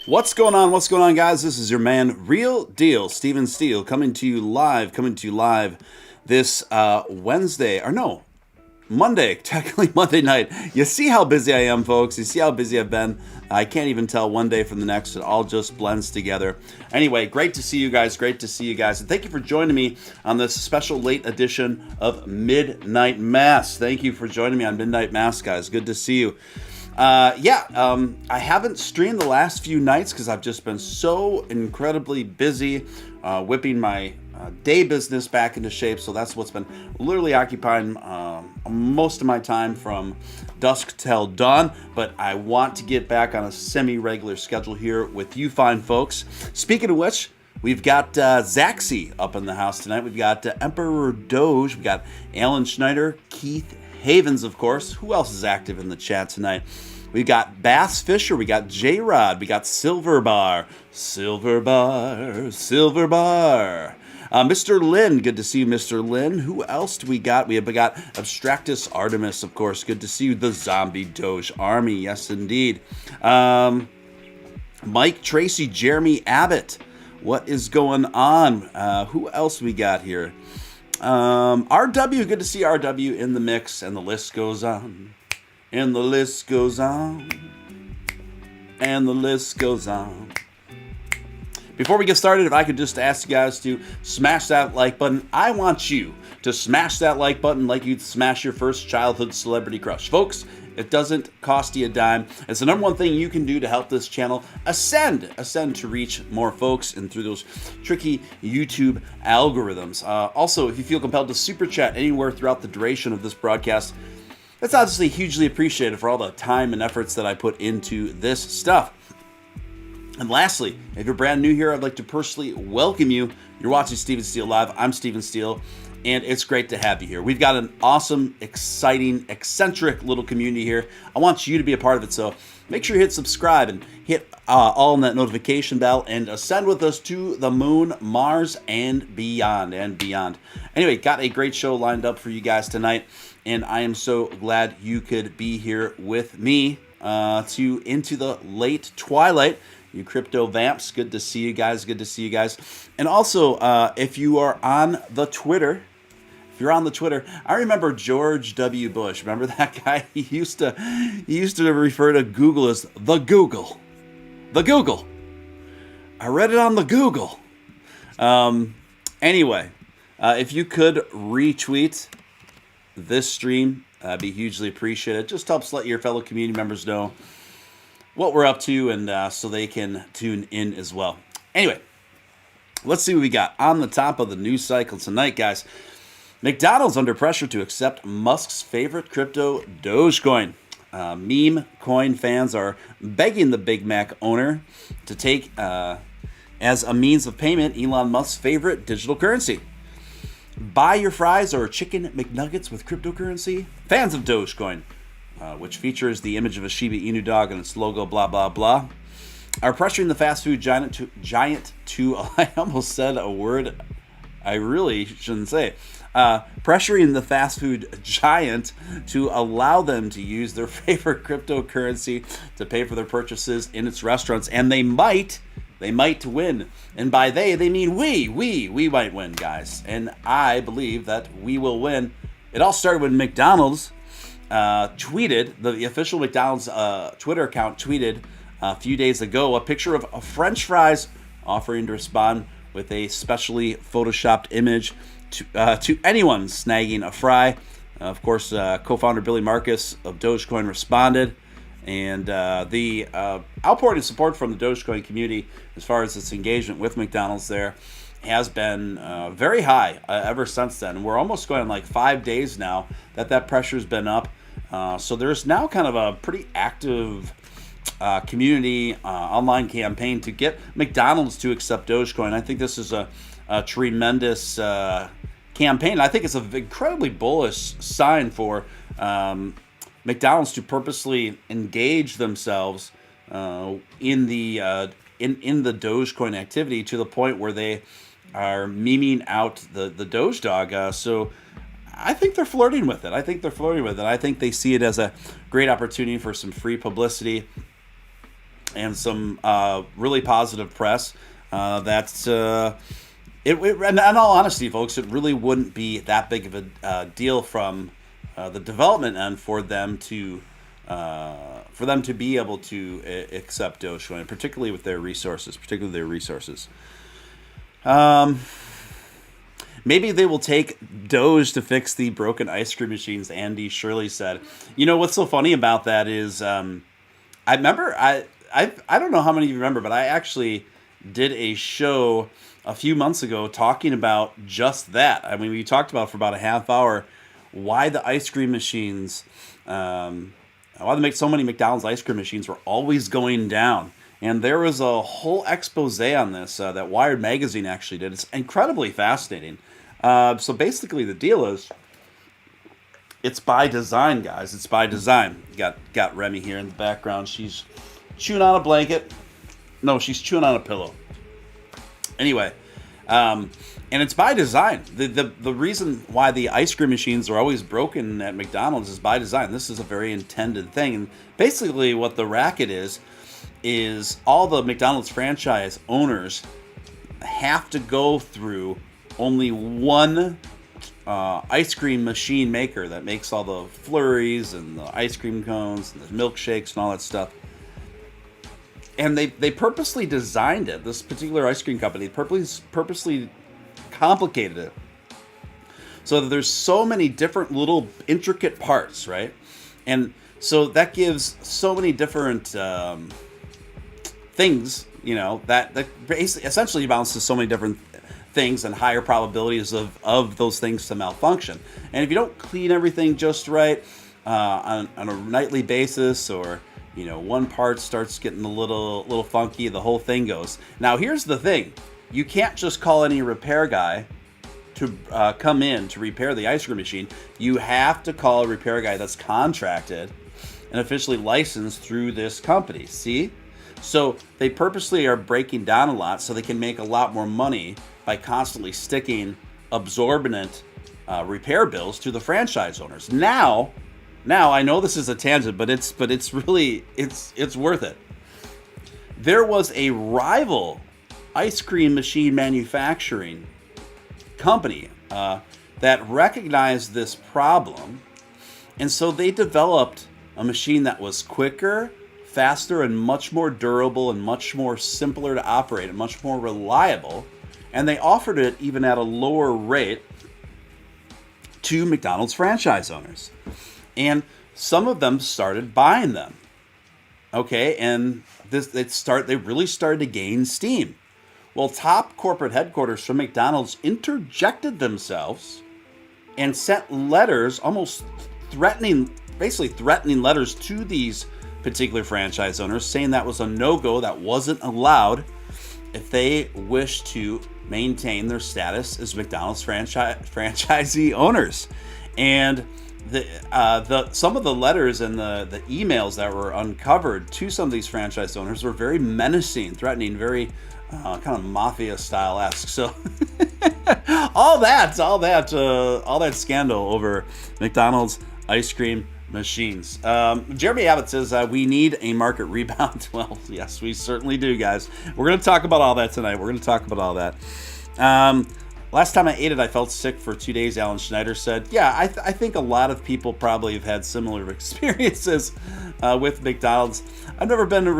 What's going on? What's going on, guys? This is your man, Real Deal, Steele, coming to you live this Monday, technically Monday night. You see how busy I am, folks. You see how busy I've been. I can't even tell one day from the next. It all just blends together. Anyway, great to see you guys. And thank you for joining me on this special late edition of Midnight Mass. Thank you for joining me on Midnight Mass, guys. Good to see you. I haven't streamed the last few nights because I've just been so incredibly busy whipping my day business back into shape. So that's what's been literally occupying most of my time from dusk till dawn. But I want to get back on a semi-regular schedule here with you fine folks. Speaking of which, we've got Zaxi up in the house tonight. We've got Emperor Doge. We've got Alan Schneider, Keith Havens, of course. Who else is active in the chat tonight? We got Bass Fisher, we got J-Rod, we got Silver Bar. Mr. Lynn, good to see you, Mr. Lynn. Who else do we got? We have got Abstractus Artemis, of course. Good to see you, the Zombie Doge Army. Yes, indeed. Mike Tracy, Jeremy Abbott. What is going on? Who else we got here? RW, good to see RW in the mix, and the list goes on. And the list goes on. And the list goes on. Before we get started, if I could just ask you guys to smash that like button. I want you to smash that like button like you'd smash your first childhood celebrity crush. Folks, it doesn't cost you a dime. It's the number one thing you can do to help this channel ascend to reach more folks and through those tricky YouTube algorithms. Also, if you feel compelled to super chat anywhere throughout the duration of this broadcast, that's obviously hugely appreciated for all the time and efforts that I put into this stuff. And lastly, if you're brand new here, I'd like to personally welcome you. You're watching Steven Steele Live. I'm Steven Steele, and it's great to have you here. We've got an awesome, exciting, eccentric little community here. I want you to be a part of it, so make sure you hit subscribe and hit all on that notification bell and ascend with us to the moon, Mars, and beyond, Anyway, got a great show lined up for you guys tonight, and I am so glad you could be here with me into the late twilight. You crypto vamps, good to see you guys. And also, if you are on the Twitter, I remember George W. Bush. Remember that guy? He used to refer to Google as the Google. The Google. I read it on the Google. Anyway, if you could retweet this stream, that'd be hugely appreciated. It just helps let your fellow community members know what we're up to, and so they can tune in as well. Anyway, let's see what we got on the top of the news cycle tonight, guys. McDonald's under pressure to accept Musk's favorite crypto, Dogecoin. Meme coin fans are begging the Big Mac owner to take as a means of payment Elon Musk's favorite digital currency. Buy your fries or chicken McNuggets with cryptocurrency. Fans of Dogecoin, which features the image of a Shiba Inu dog and its logo, blah, blah, blah, are pressuring the fast food giant to I almost said a word I really shouldn't say. Pressuring the fast food giant to allow them to use their favorite cryptocurrency to pay for their purchases in its restaurants. And they might win. And by they mean we might win, guys. And I believe that we will win. It all started when McDonald's tweeted, the official McDonald's Twitter account tweeted a few days ago a picture of French fries, offering to respond with a specially photoshopped image to anyone snagging a fry. Of course, co-founder Billy Marcus of Dogecoin responded, and the outpouring of support from the Dogecoin community as far as its engagement with McDonald's there has been very high ever since then. We're almost going like 5 days now that pressure's been up. So there's now kind of a pretty active community online campaign to get McDonald's to accept Dogecoin. I think this is a tremendous campaign. I think it's an incredibly bullish sign for McDonald's to purposely engage themselves in the Dogecoin activity to the point where they are memeing out the Doge dog. So I think they're flirting with it. I think they see it as a great opportunity for some free publicity. and some really positive press. That's in all honesty, folks, it really wouldn't be that big of a deal from the development end for them to be able to accept Dogecoin, particularly with their resources. Maybe they will take Doge to fix the broken ice cream machines, Andy Shirley said. You know, what's so funny about that is I remember, I don't know how many of you remember, but I actually did a show a few months ago talking about just that. I mean, we talked about for about a half hour why the ice cream machines, why so many McDonald's ice cream machines were always going down. And there was a whole expose on this that Wired Magazine actually did. It's incredibly fascinating. So basically the deal is, it's by design, guys. It's by design. Got Remy here in the background. She's chewing on a blanket. No, she's chewing on a pillow. Anyway, and it's by design. The reason why the ice cream machines are always broken at McDonald's is by design. This is a very intended thing. And basically what the racket is all the McDonald's franchise owners have to go through only one ice cream machine maker that makes all the flurries and the ice cream cones and the milkshakes and all that stuff. And they purposely designed it, this particular ice cream company, purposely complicated it so that there's so many different little intricate parts, right? And so that gives so many different things, you know, that basically essentially balances so many different things and higher probabilities of those things to malfunction. And if you don't clean everything just right on a nightly basis, or you know, one part starts getting a little funky, the whole thing goes. Now here's the thing: you can't just call any repair guy to come in to repair the ice cream machine. You have to call a repair guy that's contracted and officially licensed through this company. See? So they purposely are breaking down a lot so they can make a lot more money by constantly sticking absorbent repair bills to the franchise owners. Now I know this is a tangent, but it's really worth it. There was a rival ice cream machine manufacturing company that recognized this problem, and so they developed a machine that was quicker, faster, and much more durable, and much more simpler to operate, and much more reliable. And they offered it even at a lower rate to McDonald's franchise owners. And some of them started buying them. Okay, and they really started to gain steam. Well, top corporate headquarters from McDonald's interjected themselves and sent letters, almost threatening letters to these particular franchise owners, saying that was a no-go, that wasn't allowed if they wish to maintain their status as McDonald's franchisee owners. And some of the letters and the emails that were uncovered to some of these franchise owners were very menacing, threatening, very kind of mafia-style-esque. So all that scandal over McDonald's ice cream machines. Jeremy Abbott says we need a market rebound. Well, yes, we certainly do, guys. We're going to talk about all that tonight. Last time I ate it, I felt sick for 2 days, Alan Schneider said. Yeah, I think a lot of people probably have had similar experiences with McDonald's. I've never been a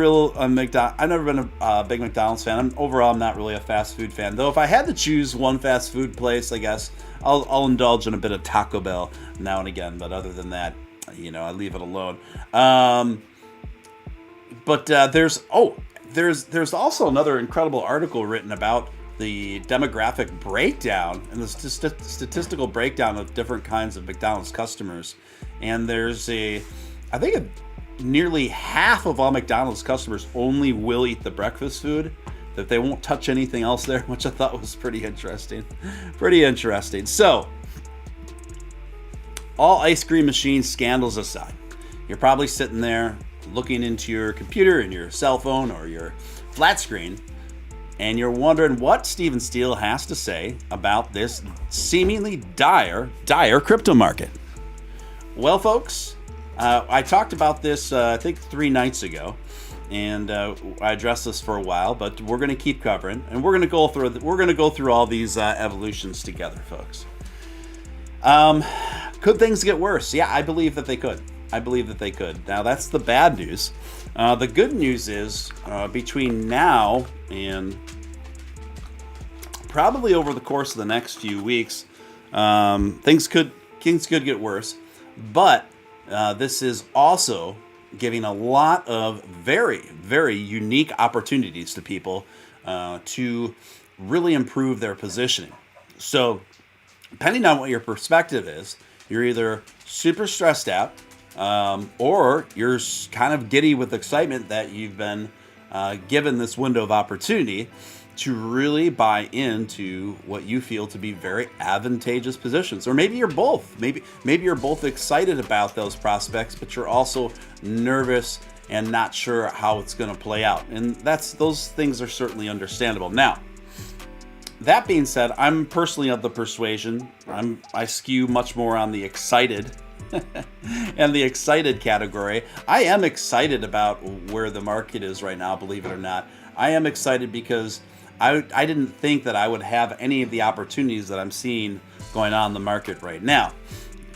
big McDonald's fan. I'm not really a fast food fan. Though if I had to choose one fast food place, I guess I'll indulge in a bit of Taco Bell now and again. But other than that, you know, I leave it alone. But there's also another incredible article written about the demographic breakdown and the statistical breakdown of different kinds of McDonald's customers. And there's nearly half of all McDonald's customers only will eat the breakfast food, that they won't touch anything else there, which I thought was pretty interesting. So, all ice cream machine scandals aside, you're probably sitting there looking into your computer and your cell phone or your flat screen, and you're wondering what Steven Steele has to say about this seemingly dire crypto market. Well, folks, I talked about this, I think 3 nights ago, and I addressed this for a while, but we're going to keep covering, and we're going to go through all these evolutions together, folks. Could things get worse? Yeah, I believe that they could. Now, that's the bad news. The good news is between now and probably over the course of the next few weeks, things could get worse. But this is also giving a lot of very, very unique opportunities to people to really improve their positioning. So, depending on what your perspective is, you're either super stressed out, or you're kind of giddy with excitement that you've been given this window of opportunity to really buy into what you feel to be very advantageous positions. Or maybe you're both. Maybe you're both excited about those prospects, but you're also nervous and not sure how it's going to play out. And those things are certainly understandable. Now, that being said, I'm personally of the persuasion, I skew much more on the excited and the excited category. I am excited about where the market is right now, believe it or not. I am excited because I didn't think that I would have any of the opportunities that I'm seeing going on in the market right now.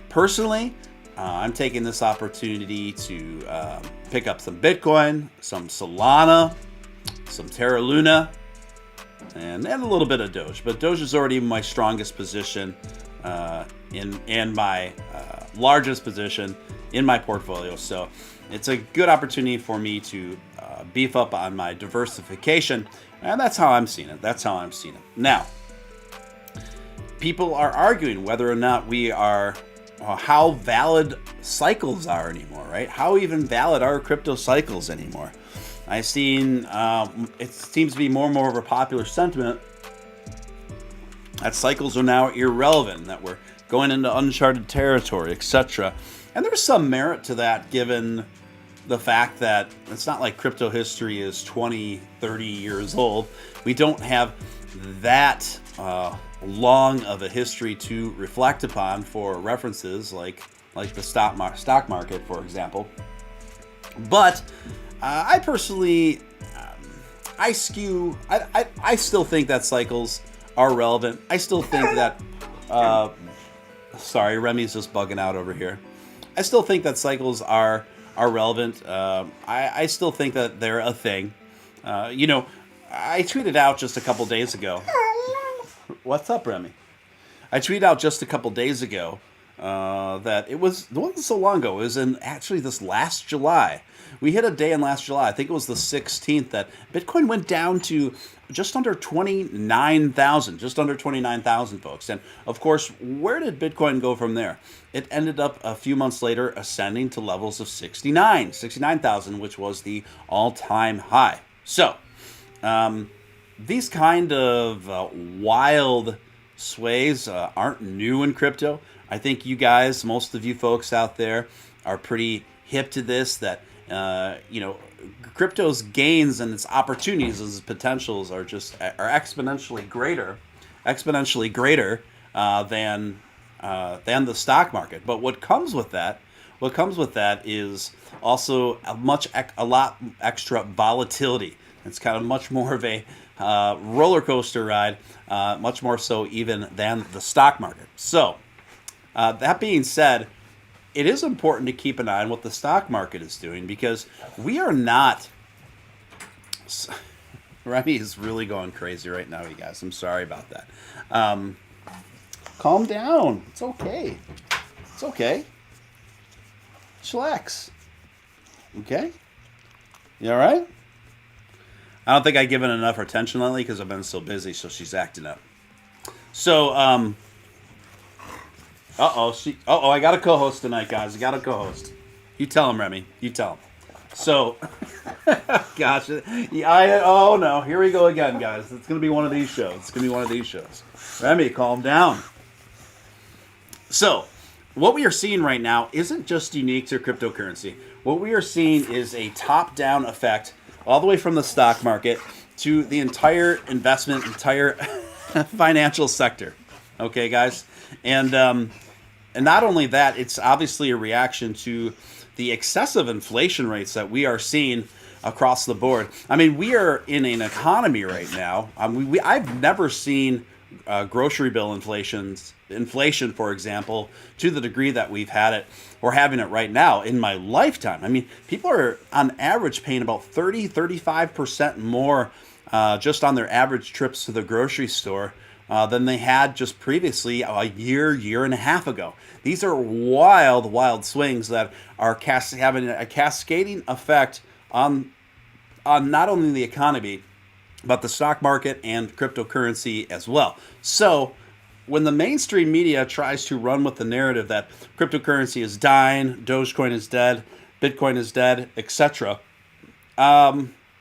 Personally, I'm taking this opportunity to pick up some Bitcoin, some Solana, some Terra Luna, and a little bit of Doge. But Doge is already my strongest position in my largest position in my portfolio. So it's a good opportunity for me to beef up on my diversification. And that's how I'm seeing it. Now, people are arguing whether or not we are, how valid cycles are anymore, right? How even valid are crypto cycles anymore? I've seen, it seems to be more and more of a popular sentiment that cycles are now irrelevant, that we're going into uncharted territory, etc. And there's some merit to that given the fact that it's not like crypto history is 20, 30 years old. We don't have that long of a history to reflect upon for references like the stock market, for example. But I personally, I still think that cycles are relevant. I still think that, sorry, Remy's just bugging out over here. I still think that cycles are relevant. I still think that they're a thing. I tweeted out just a couple days ago. What's up, Remy? I tweeted out just a couple days ago that it wasn't so long ago. It was in actually this last July. We hit a day in last July. I think it was the 16th that Bitcoin went down to just under 29,000, folks. And of course, where did Bitcoin go from there? It ended up a few months later ascending to levels of 69,000, which was the all-time high. So, these kind of wild sways aren't new in crypto. I think you guys, most of you folks out there, are pretty hip to this, that crypto's gains and its opportunities and its potentials are exponentially greater than the stock market. But what comes with that is also a lot extra volatility. It's kind of much more of a roller coaster ride, much more so even than the stock market. So that being said, it is important to keep an eye on what the stock market is doing, because we are not... Remy is really going crazy right now, you guys. I'm sorry about that. Calm down. It's okay. Chillax. Okay? You all right? I don't think I've given enough attention lately because I've been so busy, so she's acting up. So, I got a co-host tonight, guys. I got a co-host. You tell him, Remy. You tell him. So, gosh. Oh, no. Here we go again, guys. It's going to be one of these shows. Remy, calm down. So, what we are seeing right now isn't just unique to cryptocurrency. What we are seeing is a top-down effect all the way from the stock market to the entire entire financial sector. Okay, guys? And not only that, it's obviously a reaction to the excessive inflation rates that we are seeing across the board. I mean, we are in an economy right now. I've never seen grocery bill inflation, for example, to the degree that we've had it or having it right now in my lifetime. I mean, people are on average paying about 35% more just on their average trips to the grocery store than they had just previously a year and a half ago. These are wild swings that are having a cascading effect on not only the economy, but the stock market and cryptocurrency as well. So when the mainstream media tries to run with the narrative that cryptocurrency is dying, Dogecoin is dead, Bitcoin is dead, etc.,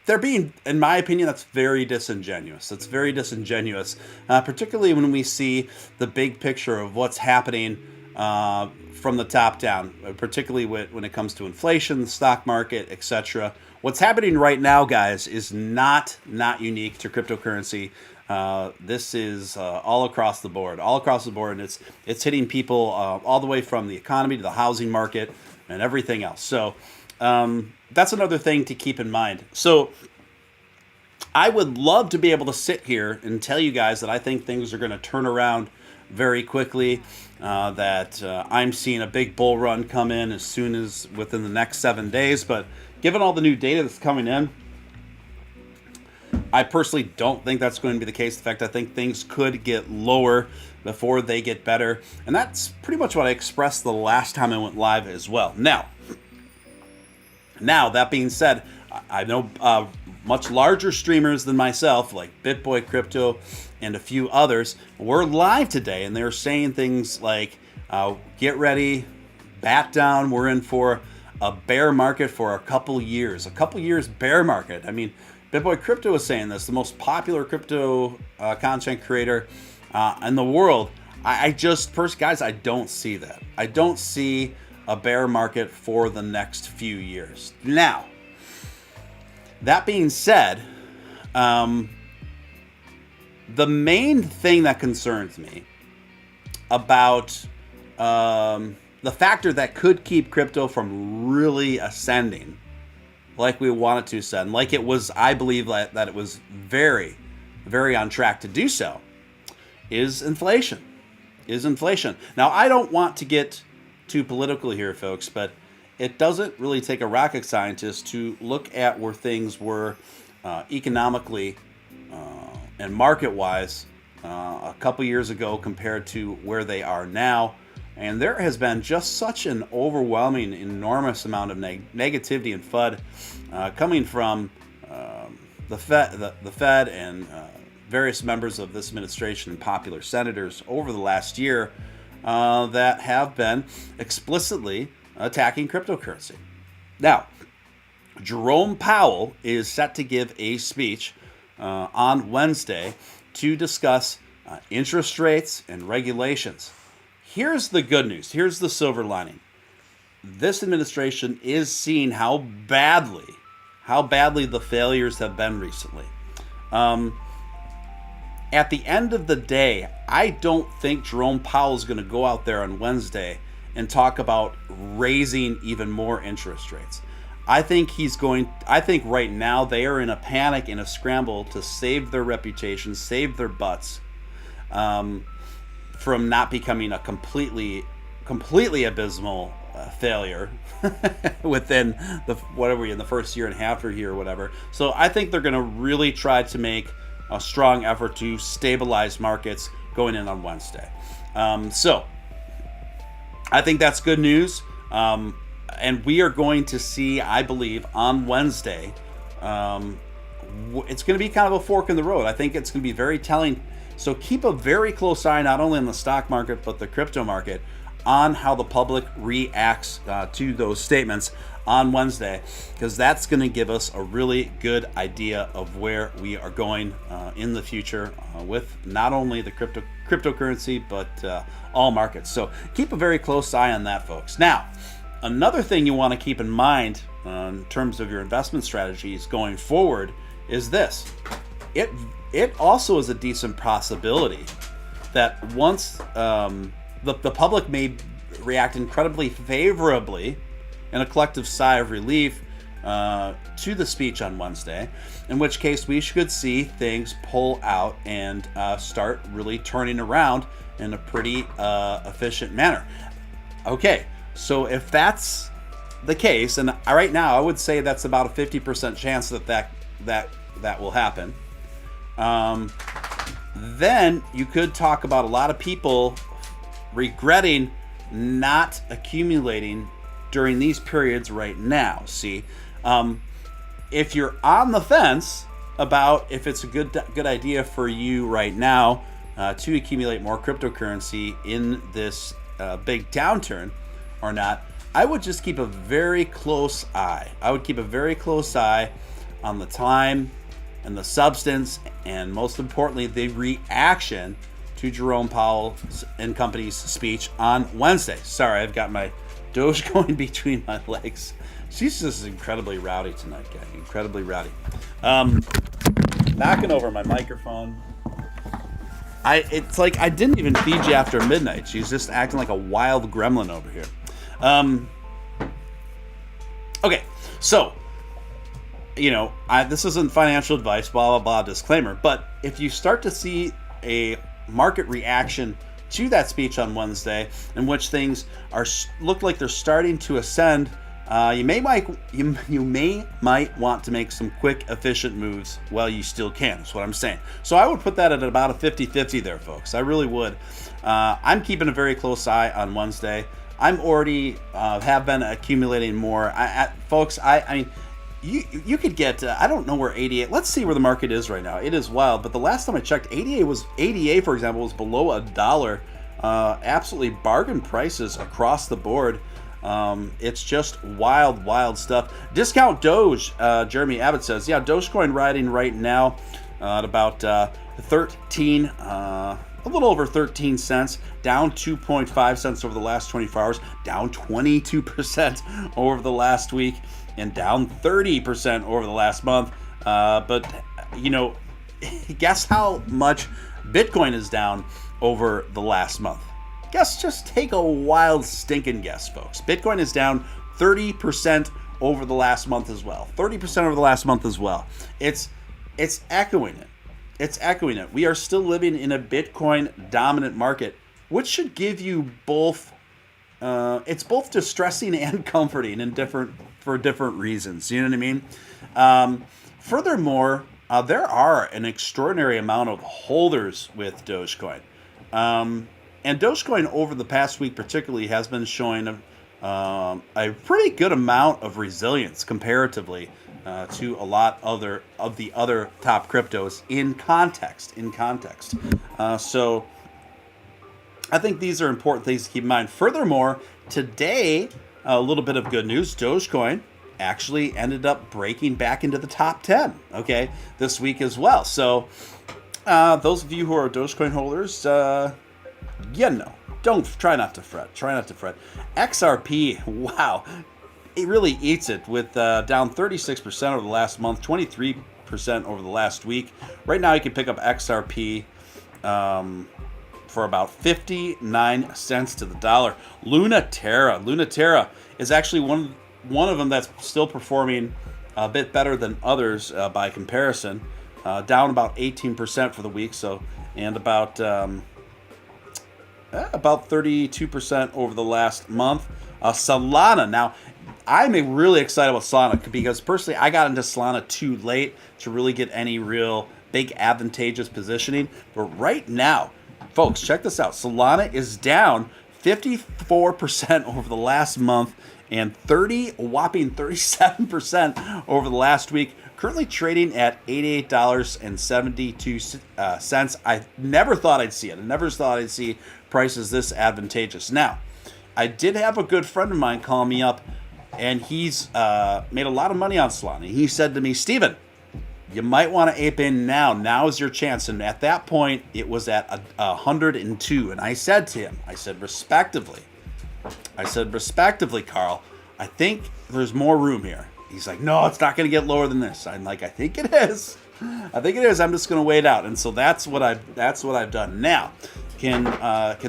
they're being, in my opinion, that's very disingenuous. It's very disingenuous, particularly when we see the big picture of what's happening from the top down, particularly when it comes to inflation, the stock market, etc. What's happening right now, guys, is not unique to cryptocurrency. This is all across the board, and it's hitting people all the way from the economy to the housing market and everything else. So that's another thing to keep in mind. So I would love to be able to sit here and tell you guys that I think things are going to turn around very quickly, that I'm seeing a big bull run come in as soon as within the next 7 days. But given all the new data that's coming in, I personally don't think that's going to be the case. In fact, I think things could get lower before they get better. And that's pretty much what I expressed the last time I went live as well. Now, that being said, I know much larger streamers than myself, like BitBoy Crypto and a few others, were live today, and they're saying things like, get ready, bat down, we're in for a bear market for a couple years bear market. I mean, BitBoy Crypto is saying this, the most popular crypto content creator in the world. Guys, I don't see that. I don't see a bear market for the next few years. Now, that being said, the main thing that concerns me about the factor that could keep crypto from really ascending like we want it to ascend, like it was, I believe that it was very, very on track to do so, is inflation. Now, I don't want to get too political here, folks, but it doesn't really take a rocket scientist to look at where things were economically and market-wise a couple years ago compared to where they are now. And there has been just such an overwhelming, enormous amount of negativity and FUD coming from the Fed and various members of this administration and popular senators over the last year that have been explicitly attacking cryptocurrency. Now, Jerome Powell is set to give a speech on Wednesday to discuss interest rates and regulations. Here's the good news. Here's the silver lining. This administration is seeing how badly the failures have been recently. At the end of the day, I don't think Jerome Powell is going to go out there on Wednesday and talk about raising even more interest rates. I think right now they are in a panic and a scramble to save their reputation, save their butts from not becoming a completely abysmal failure within the first year and a half or year or whatever. So I think they're going to really try to make a strong effort to stabilize markets going in on Wednesday. So I think that's good news. And we are going to see, I believe, on Wednesday, it's going to be kind of a fork in the road. I think it's going to be very telling. So keep a very close eye, not only on the stock market, but the crypto market, on how the public reacts to those statements on Wednesday, because that's going to give us a really good idea of where we are going in the future with not only the cryptocurrency, but all markets. So keep a very close eye on that, folks. Now, another thing you want to keep in mind in terms of your investment strategies going forward is this. It also is a decent possibility that once the public may react incredibly favorably in a collective sigh of relief to the speech on Wednesday, in which case we should see things pull out and start really turning around in a pretty efficient manner. Okay, so if that's the case, and right now I would say that's about a 50% chance that will happen, then you could talk about a lot of people regretting not accumulating during these periods right now. See, if you're on the fence about if it's a good idea for you right now to accumulate more cryptocurrency in this big downturn or not, I would just keep a very close eye. I would keep a very close eye on the time and the substance, and most importantly, the reaction to Jerome Powell and company's speech on Wednesday. Sorry, I've got my Doge going between my legs. She's just incredibly rowdy tonight, guy. Incredibly rowdy. Knocking over my microphone. It's like I didn't even feed you after midnight. She's just acting like a wild gremlin over here. Okay, so, this isn't financial advice, blah, blah, blah, disclaimer. But if you start to see a market reaction to that speech on Wednesday, in which things look like they're starting to ascend, you might want to make some quick, efficient moves while you still can. That's what I'm saying. So I would put that at about a 50-50 there, folks. I really would. I'm keeping a very close eye on Wednesday. I'm already have been accumulating more. Folks, I mean, you could get, I don't know where ADA, let's see where the market is right now. It is wild, but the last time I checked, ADA, for example, was below $1. Absolutely bargain prices across the board. It's just wild stuff. Discount Doge, Jeremy Abbott says, yeah, Dogecoin riding right now at about 13, a little over 13 cents, down 2.5 cents over the last 24 hours, down 22% over the last week, and down 30% over the last month. But, guess how much Bitcoin is down over the last month? Just take a wild stinking guess, folks. Bitcoin is down 30% over the last month as well. 30% over the last month as well. It's echoing it. It's echoing it. We are still living in a Bitcoin dominant market, which should give you both. It's both distressing and comforting for different reasons. You know what I mean? Furthermore, there are an extraordinary amount of holders with Dogecoin. And Dogecoin over the past week particularly has been showing a pretty good amount of resilience comparatively to a lot of the other top cryptos in context. So I think these are important things to keep in mind. Furthermore, today, a little bit of good news. Dogecoin actually ended up breaking back into the top 10, okay, this week as well. So those of you who are Dogecoin holders, try not to fret. XRP, wow, it really eats it with down 36% over the last month, 23% over the last week. Right now, you can pick up XRP for about 59 cents to the dollar. Lunaterra is actually one of them that's still performing a bit better than others by comparison. Down about 18% for the week, and about 32% over the last month. Solana. Now, I'm really excited about Solana because personally, I got into Solana too late to really get any real big advantageous positioning. But right now, folks, check this out. Solana is down 54% over the last month and whopping 37% over the last week. Currently trading at $88.72. I never thought I'd see it. I never thought I'd see prices this advantageous. Now, I did have a good friend of mine call me up, and he's made a lot of money on Solana. He said to me, Steven, you might want to ape in now. Now is your chance. And at that point, it was at 102. And I said to him, respectively, Carl, I think there's more room here. He's like, no, it's not going to get lower than this. I'm like, I think it is. I'm just going to wait out. And so that's what I've done. Now, can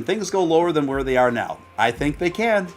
things go lower than where they are now? I think they can.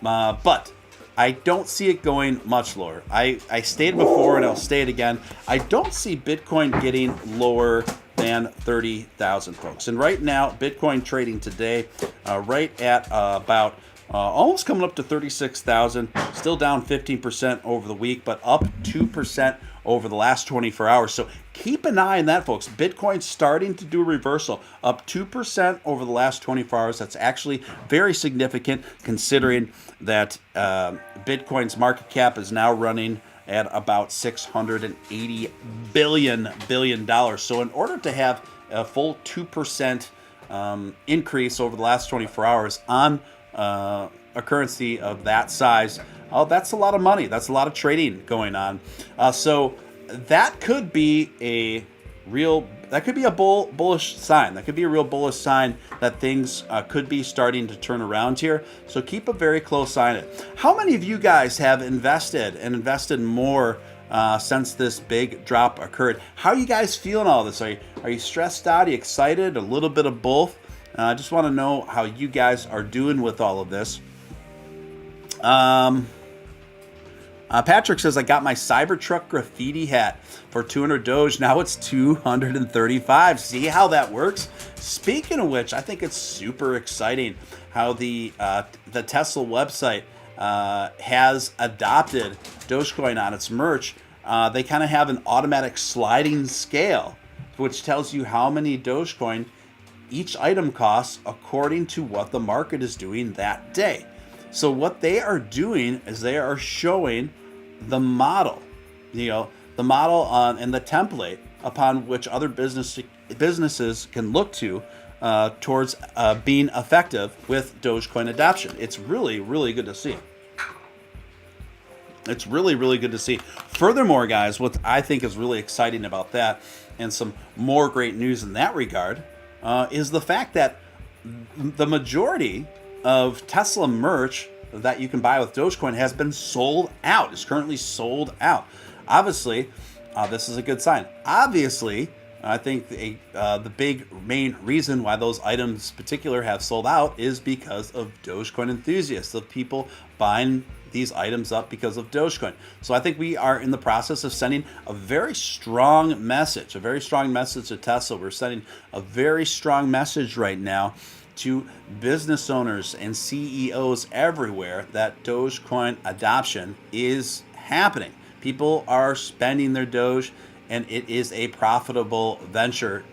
But I don't see it going much lower. I stated before, and I'll state it again, I don't see Bitcoin getting lower than 30,000, folks. And right now, Bitcoin trading today, right at about almost coming up to 36,000, still down 15% over the week, but up 2% over the last 24 hours. So keep an eye on that, folks. Bitcoin's starting to do a reversal, up 2% over the last 24 hours. That's actually very significant considering that Bitcoin's market cap is now running at about $680 billion. So in order to have a full 2% increase over the last 24 hours on a currency of that size, oh, that's a lot of money. That's a lot of trading going on. So that could be a bullish sign. That could be a real bullish sign that things could be starting to turn around here. So keep a very close eye on it. How many of you guys have invested more since this big drop occurred? How are you guys feeling all this? Are you stressed out? Are you excited? A little bit of both? I just want to know how you guys are doing with all of this. Patrick says, I got my Cybertruck graffiti hat for 200 Doge. Now it's 235. See how that works? Speaking of which, I think it's super exciting how the Tesla website has adopted Dogecoin on its merch. They kind of have an automatic sliding scale, which tells you how many Dogecoin each item costs according to what the market is doing that day. So what they are doing is they are showing the model, and the template upon which other businesses can look to towards being effective with Dogecoin adoption. It's really, really good to see. It's really, really good to see. Furthermore, guys, what I think is really exciting about that, and some more great news in that regard, is the fact that the majority of Tesla merch that you can buy with Dogecoin has been sold out. It's currently sold out. Obviously, this is a good sign. Obviously, I think the big main reason why those items in particular have sold out is because of Dogecoin enthusiasts, of people buying these items up because of Dogecoin. So I think we are in the process of sending a very strong message to Tesla. We're sending a very strong message right now to business owners and CEOs everywhere that Dogecoin adoption is happening. People are spending their Doge, and it is a profitable venture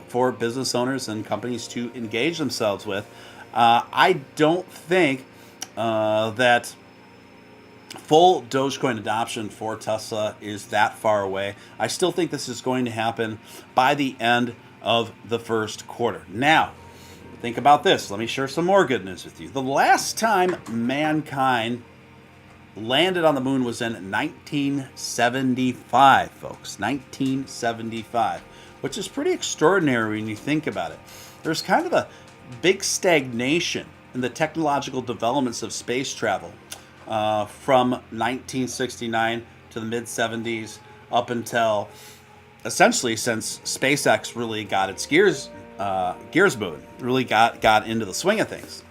for business owners and companies to engage themselves with. I don't think that full Dogecoin adoption for Tesla is that far away. I still think this is going to happen by the end of the first quarter. Now, think about this. Let me share some more good news with you. The last time mankind landed on the moon was in 1975, folks. 1975, which is pretty extraordinary when you think about it. There's kind of a big stagnation in the technological developments of space travel from 1969 to the mid-70s up until essentially since SpaceX really got its gears moving, really got into the swing of things.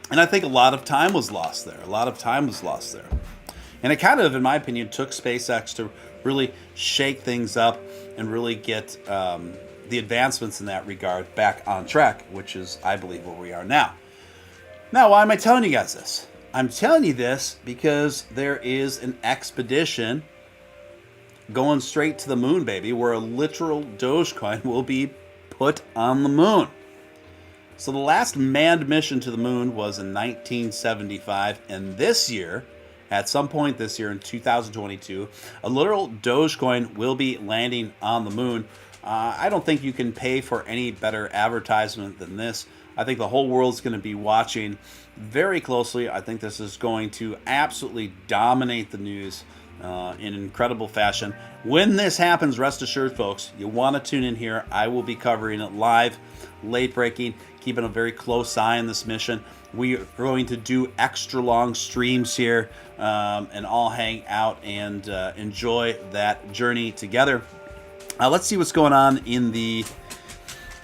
And I think a lot of time was lost there. And it kind of, in my opinion, took SpaceX to really shake things up and really get the advancements in that regard back on track, which is, I believe, where we are now. Now, why am I telling you guys this? I'm telling you this because there is an expedition going straight to the moon, baby, where a literal Dogecoin will be put on the moon. So the last manned mission to the moon was in 1975, and this year, at some point this year in 2022, a literal Dogecoin will be landing on the moon. I don't think you can pay for any better advertisement than this. I think the whole world's going to be watching very closely. I think this is going to absolutely dominate the news in incredible fashion. When this happens, rest assured, folks, you want to tune in here. I will be covering it live, late breaking, keeping a very close eye on this mission. We are going to do extra long streams here and all hang out and enjoy that journey together. Let's see what's going on in the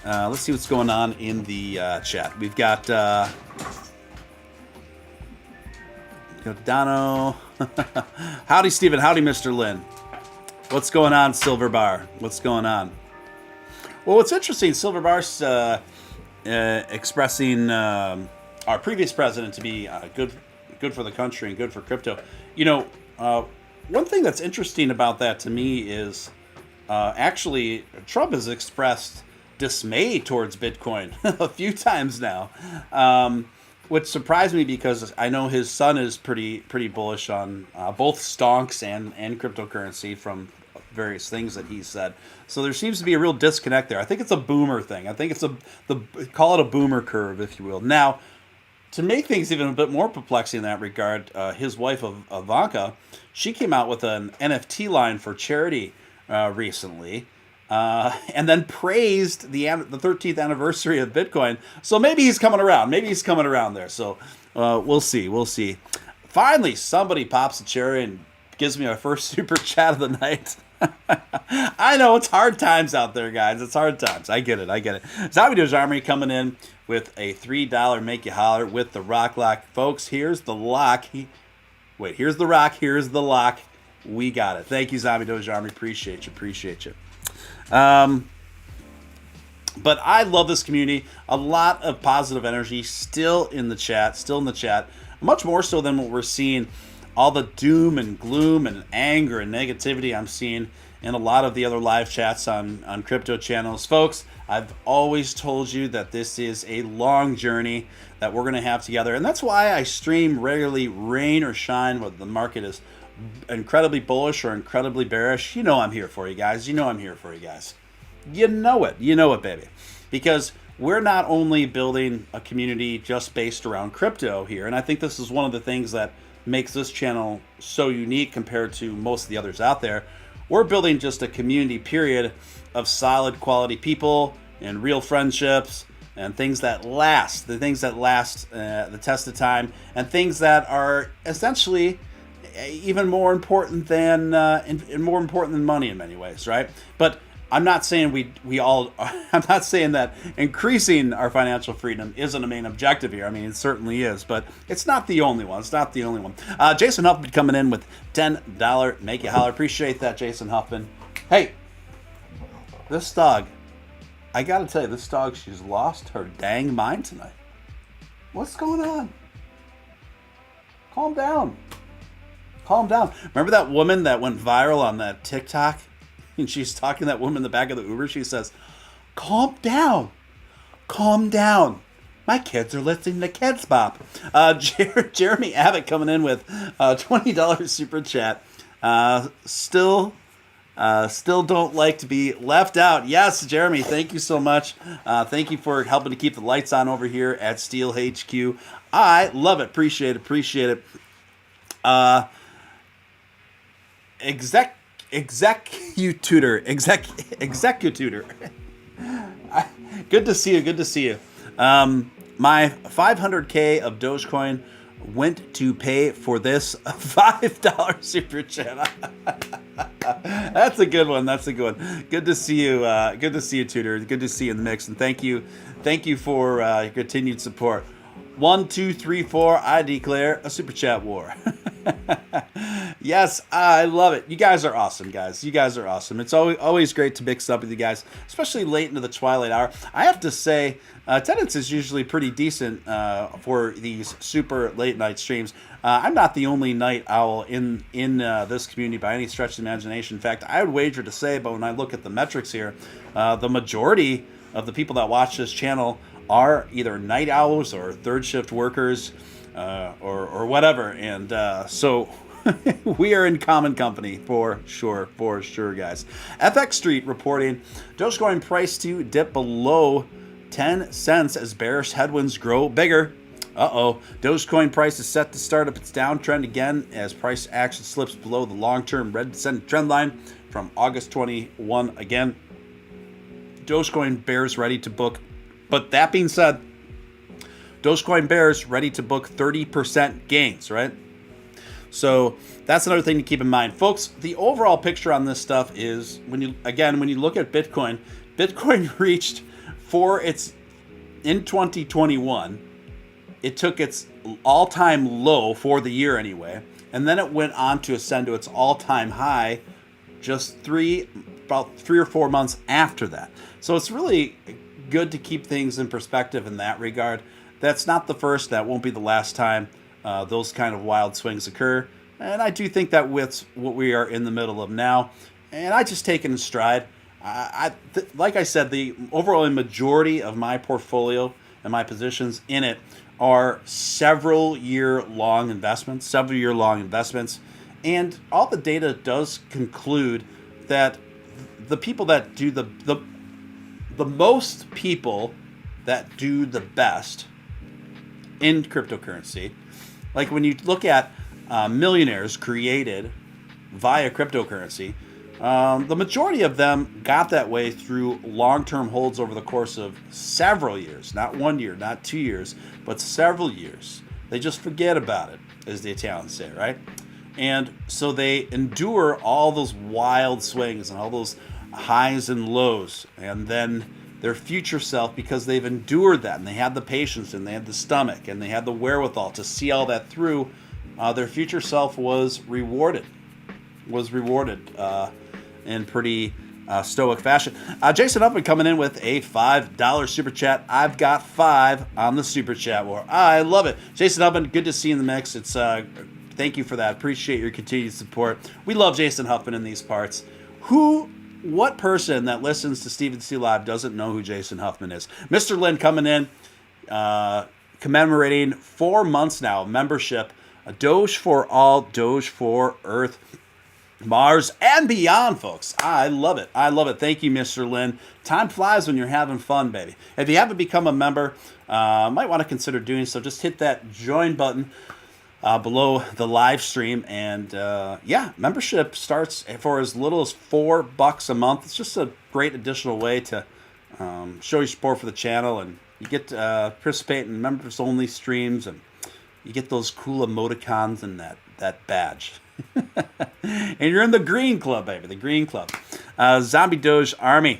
Let's see what's going on in the chat. We've got Dono. Howdy, Steven. Howdy, Mr. Lynn. What's going on, Silver Bar? What's going on? Well, what's interesting, Silver Bar's expressing our previous president to be good for the country and good for crypto. You know, one thing that's interesting about that to me is actually Trump has expressed dismay towards Bitcoin a few times now, which surprised me because I know his son is pretty bullish on both stonks and cryptocurrency from various things that he said. So there seems to be a real disconnect there. I think it's a boomer thing. I think it's call it a boomer curve, if you will. Now, to make things even a bit more perplexing in that regard, his wife, Ivanka, she came out with an NFT line for charity recently, and then praised the 13th anniversary of Bitcoin. So maybe he's coming around. Maybe he's coming around there. So we'll see. We'll see. Finally, somebody pops a cherry and gives me our first super chat of the night. I know it's hard times out there, guys. It's hard times. I get it. Zombie Doge Armory coming in with a $3 make you holler with the rock lock. Folks, here's the lock. Here's the rock. Here's the lock. We got it. Thank you, Zombie Doge Armory. Appreciate you. But I love this community. A lot of positive energy still in the chat. Much more so than what we're seeing. All the doom and gloom and anger and negativity I'm seeing in a lot of the other live chats on crypto channels. Folks, I've always told you that this is a long journey that we're going to have together. And that's why I stream regularly, rain or shine, whether the market is incredibly bullish or incredibly bearish. You know I'm here for you guys. You know it, baby. Because we're not only building a community just based around crypto here, and I think this is one of the things that makes this channel so unique compared to most of the others out there. We're building just a community, period, of solid quality people and real friendships and things that last, the test of time, and things that are essentially even more important than money in many ways, right? But I'm not saying I'm not saying that increasing our financial freedom isn't a main objective here. I mean, it certainly is, but it's not the only one. Jason Huffman coming in with $10 make you holler. Appreciate that, Jason Huffman. Hey, this dog, I gotta tell you, this dog, she's lost her dang mind tonight. What's going on? Calm down. Remember that woman that went viral on that TikTok? And she's talking to that woman in the back of the Uber. She says, calm down. My kids are listening to Kids Bop. Jeremy Abbott coming in with $20 super chat. Still don't like to be left out. Yes, Jeremy, thank you so much. Thank you for helping to keep the lights on over here at Steele HQ. I love it. Appreciate it. Executor. Good to see you. My 500K of Dogecoin went to pay for this $5 super chat. That's a good one. Good to see you. Tudor. Good to see you in the mix, and thank you for your continued support. 1, 2, 3, 4. I declare a super chat war. Yes, I love it. You guys are awesome, guys. It's always great to mix up with you guys, especially late into the twilight hour. I have to say, attendance is usually pretty decent for these super late night streams. I'm not the only night owl in this community by any stretch of the imagination. In fact, I would wager to say, but when I look at the metrics here, the majority of the people that watch this channel are either night owls or third shift workers or whatever, and so we are in common company for sure, guys. FX Street reporting Dogecoin price to dip below 10 cents as bearish headwinds grow bigger. Dogecoin price is set to start up its downtrend again as price action slips below the long-term red descending trend line from August 21 again. Dogecoin bears ready to book. But that being said, Dogecoin bears ready to book 30% gains, right? So that's another thing to keep in mind. Folks, the overall picture on this stuff is when you look at Bitcoin reached for its in 2021, it took its all-time low for the year anyway, and then it went on to ascend to its all-time high just about 3 or 4 months after that. So it's really good to keep things in perspective in that regard. That's not the first, that won't be the last time those kind of wild swings occur. And I do think that with what we are in the middle of now, and I just take it in stride. Like I said, the overall majority of my portfolio and my positions in it are several year long investments, and all the data does conclude that the people that do the most people that do the best in cryptocurrency, like when you look at millionaires created via cryptocurrency, the majority of them got that way through long-term holds over the course of several years, not 1 year, not 2 years, but several years. They just forget about it, as the Italians say, right? And so they endure all those wild swings and all those highs and lows, and then their future self, because they've endured that and they had the patience and they had the stomach and they had the wherewithal to see all that through, their future self was rewarded in pretty stoic fashion. Jason Huffman coming in with a $5 super chat. I've got 5 on the super chat war. I love it. Jason Huffman, good to see you in the mix. It's thank you for that. Appreciate your continued support. We love Jason Huffman in these parts. What person that listens to Steven Steele Live doesn't know who Jason Huffman is? Mr. Lynn coming in, commemorating 4 months now of membership. A Doge for all, Doge for Earth, Mars, and beyond, folks. I love it. I love it. Thank you, Mr. Lynn. Time flies when you're having fun, baby. If you haven't become a member, might want to consider doing so. Just hit that join button below the live stream, and membership starts for as little as $4 a month. It's just a great additional way to show your support for the channel, and you get to participate in members only streams, and you get those cool emoticons and that badge. And you're in the green club, baby, the green club. Zombie Doge Army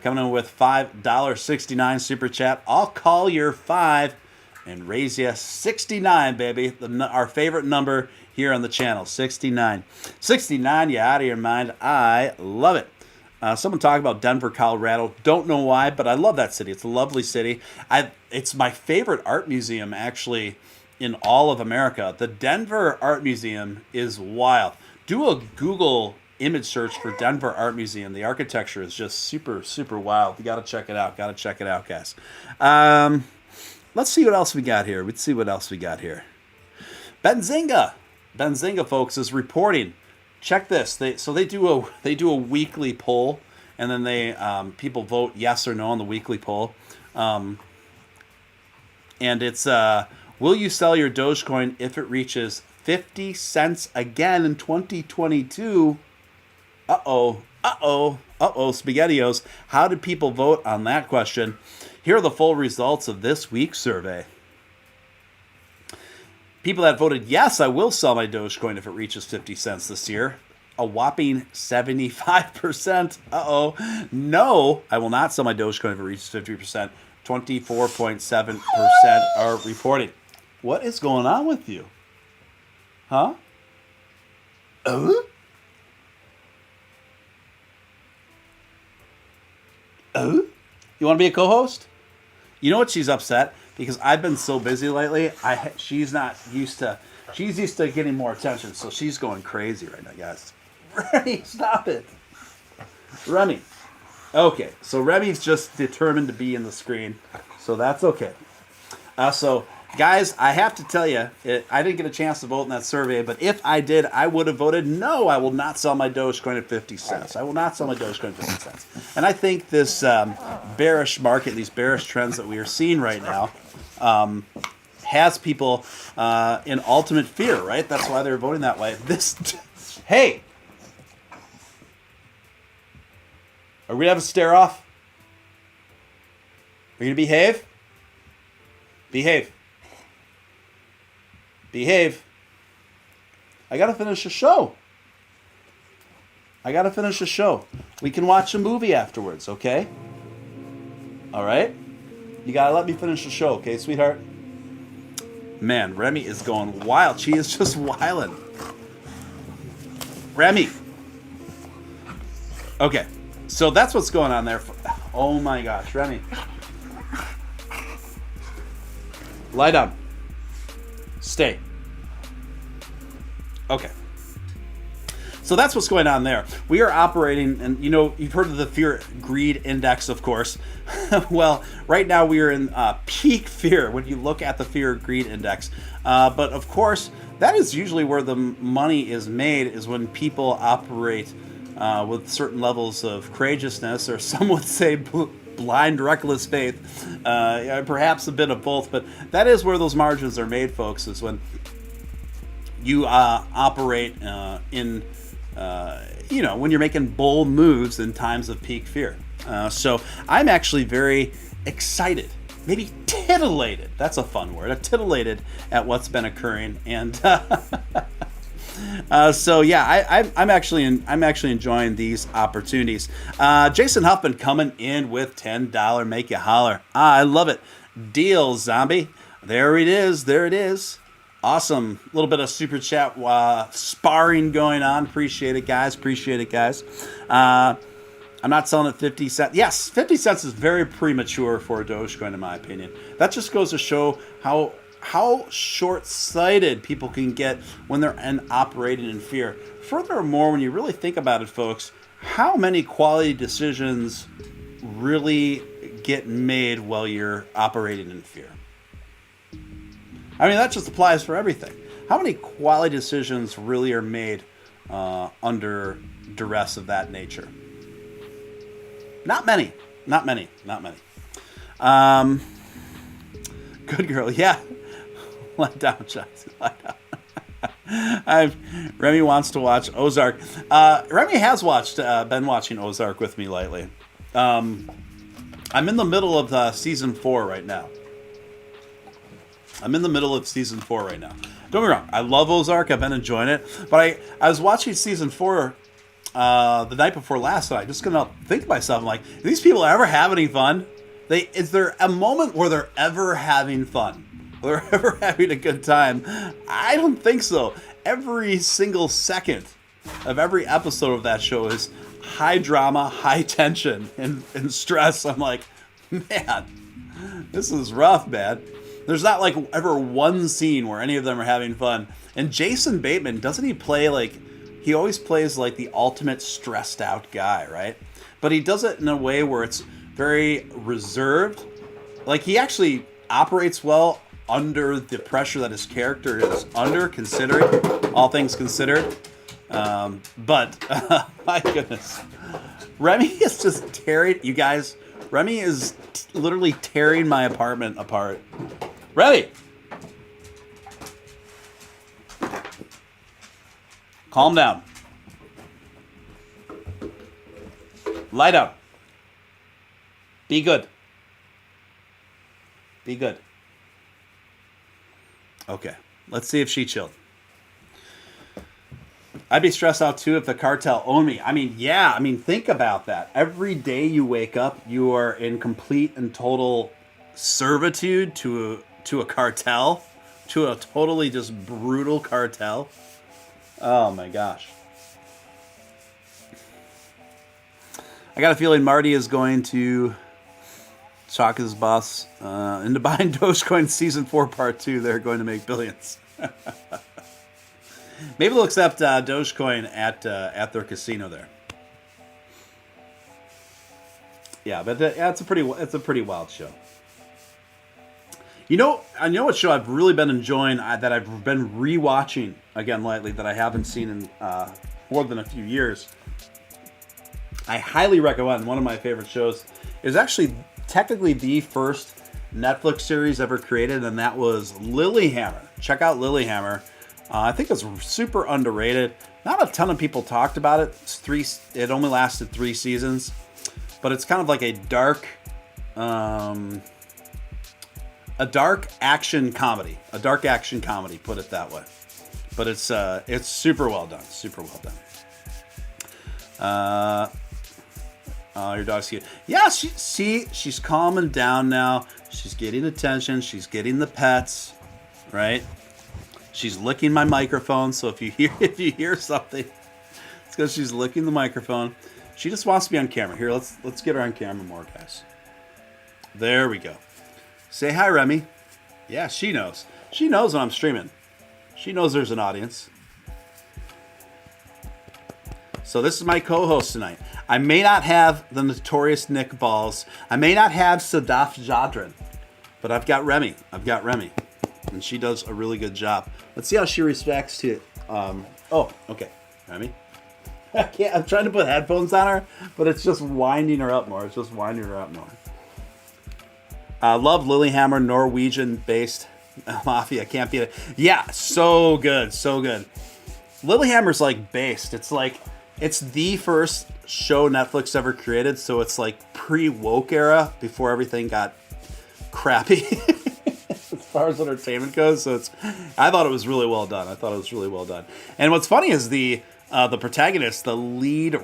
coming in with $5.69 super chat. I'll call your 5 and raise you 69, baby. Our favorite number here on the channel, 69. 69, you out of your mind. I love it. Someone talk about Denver, Colorado. Don't know why, but I love that city. It's a lovely city. It's my favorite art museum, actually, in all of America. The Denver Art Museum is wild. Do a Google image search for Denver Art Museum. The architecture is just super, super wild. You got to check it out. Got to check it out, guys. Let's see what else we got here. Benzinga, folks, is reporting. Check this. They do a weekly poll, and then they people vote yes or no on the weekly poll. And it's will you sell your Dogecoin if it reaches 50 cents again in 2022? SpaghettiOs. How did people vote on that question? Here are the full results of this week's survey. People that voted yes, I will sell my Dogecoin if it reaches 50 cents this year, a whopping 75%. No, I will not sell my Dogecoin if it reaches 50%. 24.7% are reporting. What is going on with you? Huh? You want to be a co-host? You know what? She's upset because I've been so busy lately. She's used to getting more attention, so she's going crazy right now, guys. Remy, stop it. Remy. Okay, so Remy's just determined to be in the screen, so that's okay. So, guys, I have to tell you, I didn't get a chance to vote in that survey, but if I did, I would have voted no, I will not sell my Dogecoin at 50 cents. I will not sell my Dogecoin at 50 cents. And I think this bearish market, these bearish trends that we are seeing right now, has people in ultimate fear, right? That's why they're voting that way. Hey! Are we going to have a stare-off? Are you going to behave? Behave. I got to finish the show. We can watch a movie afterwards, okay? All right? You got to let me finish the show, okay, sweetheart? Man, Remy is going wild. She is just wilding. Remy. Okay. So that's what's going on there. Oh my gosh, Remy. Lie down. Stay. Okay. So that's what's going on there. We are operating, and you've heard of the fear greed index, of course. Well, right now we are in peak fear when you look at the fear greed index. But of course, that is usually where the money is made, is when people operate with certain levels of courageousness, or some would say blind, reckless faith. Perhaps a bit of both, but that is where those margins are made, folks, is when you operate in when you're making bold moves in times of peak fear. So I'm actually very excited, maybe titillated. That's a fun word. Titillated at what's been occurring, and so yeah, I'm actually enjoying these opportunities. Jason Huffman coming in with $10 make you holler. I love it. Deal, zombie. There it is. There it is. Awesome. A little bit of super chat sparring going on. Appreciate it, guys. I'm not selling at 50 cents. Yes, 50 cents is very premature for a Dogecoin, in my opinion. That just goes to show how short-sighted people can get when they're operating in fear. Furthermore, when you really think about it, folks, how many quality decisions really get made while you're operating in fear? I mean, that just applies for everything. How many quality decisions really are made under duress of that nature? Not many. Good girl, yeah. Lie down, Chelsea. Lie down. Remy wants to watch Ozark. Remy has been watching Ozark with me lately. I'm in the middle of season 4 right now. Don't get me wrong, I love Ozark. I've been enjoying it. But I was watching season 4 the night before last, and I just couldn't think to myself, I'm like, are these people ever having any fun? Is there a moment where they're ever having fun? Or ever having a good time? I don't think so. Every single second of every episode of that show is high drama, high tension, and stress. I'm like, man, this is rough, man. There's not like ever one scene where any of them are having fun. And Jason Bateman, doesn't he play he always plays like the ultimate stressed out guy, right? But he does it in a way where it's very reserved. Like, he actually operates well under the pressure that his character is under, considering all things considered. But my goodness, Remy is just tearing, you guys. Remy is literally tearing my apartment apart. Remy, calm down. Lie down. Be good. Okay, let's see if she chilled. I'd be stressed out too if the cartel owned me. I mean, think about that. Every day you wake up, you are in complete and total servitude to a cartel, to a totally just brutal cartel. Oh my gosh. I got a feeling Marty is going to shock his boss into buying Dogecoin Season 4 Part 2. They're going to make billions. Maybe they'll accept Dogecoin at their casino there. Yeah, but it's a pretty wild show. I know what show I've really been enjoying that I've been rewatching again lately that I haven't seen in more than a few years. I highly recommend. One of my favorite shows is actually technically the first Netflix series ever created, and that was Lilyhammer. Check out Lilyhammer. I think it's super underrated. Not a ton of people talked about it. It only lasted 3 seasons, but it's kind of like a dark action comedy. Put it that way. But it's super well done. Your dog's cute. Yeah, she's calming down now. She's getting attention. She's getting the pets, right? She's licking my microphone. So if you hear something, it's because she's licking the microphone. She just wants to be on camera. Here, let's get her on camera more, guys. There we go. Say hi, Remy. Yeah, she knows. She knows when I'm streaming. She knows there's an audience. So this is my co-host tonight. I may not have the notorious Nick Balls. I may not have Sadaf Jadrin. But I've got Remy. And she does a really good job. Let's see how she respects to... oh, okay. Remy? I can't. I'm trying to put headphones on her, but it's just winding her up more. Love Lillehammer, Norwegian-based Mafia. Can't beat it. Yeah, so good. Lillehammer's like based. It's the first show Netflix ever created, so it's like pre-woke era before everything got crappy as far as entertainment goes. So I thought it was really well done. And what's funny is the protagonist, the lead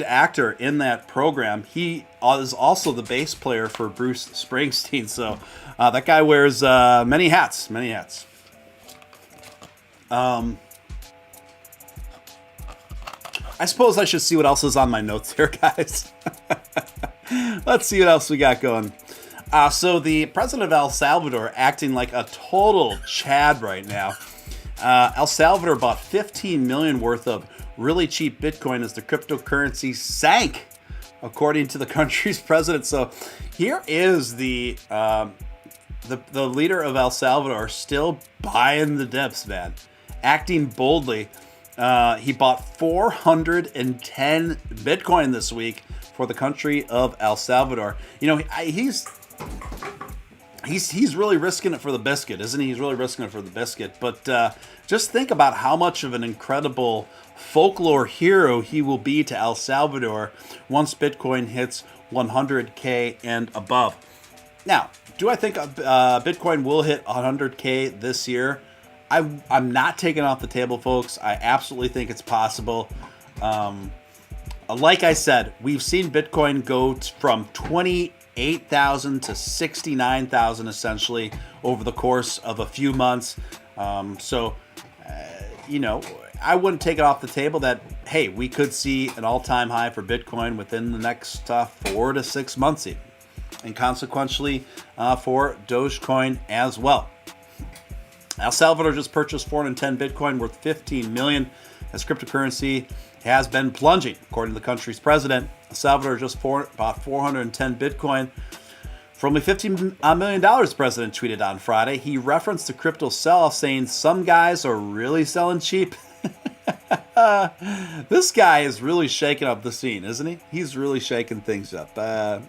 actor in that program, he is also the bass player for Bruce Springsteen. So that guy wears many hats. I suppose I should see what else is on my notes here, guys. Let's see what else we got going. So the president of El Salvador acting like a total Chad right now. El Salvador bought $15 million worth of really cheap Bitcoin as the cryptocurrency sank, according to the country's president. So here is the leader of El Salvador still buying the dips, man, acting boldly. He bought 410 Bitcoin this week for the country of El Salvador. You know, he's really risking it for the biscuit, isn't he? He's really risking it for the biscuit. But just think about how much of an incredible folklore hero he will be to El Salvador once Bitcoin hits 100K and above. Now, do I think Bitcoin will hit 100K this year? I'm not taking it off the table, folks. I absolutely think it's possible. Like I said, we've seen Bitcoin go from 28,000 to 69,000 essentially over the course of a few months. You know, I wouldn't take it off the table that, hey, we could see an all-time high for Bitcoin within the next 4 to 6 months even. And consequently for Dogecoin as well. El Salvador just purchased 410 Bitcoin worth $15 million as cryptocurrency has been plunging, according to the country's president. El Salvador just bought 410 Bitcoin for only $15 million, the president tweeted on Friday. He referenced the crypto sell-off, saying some guys are really selling cheap. This guy is really shaking up the scene, isn't he? He's really shaking things up. I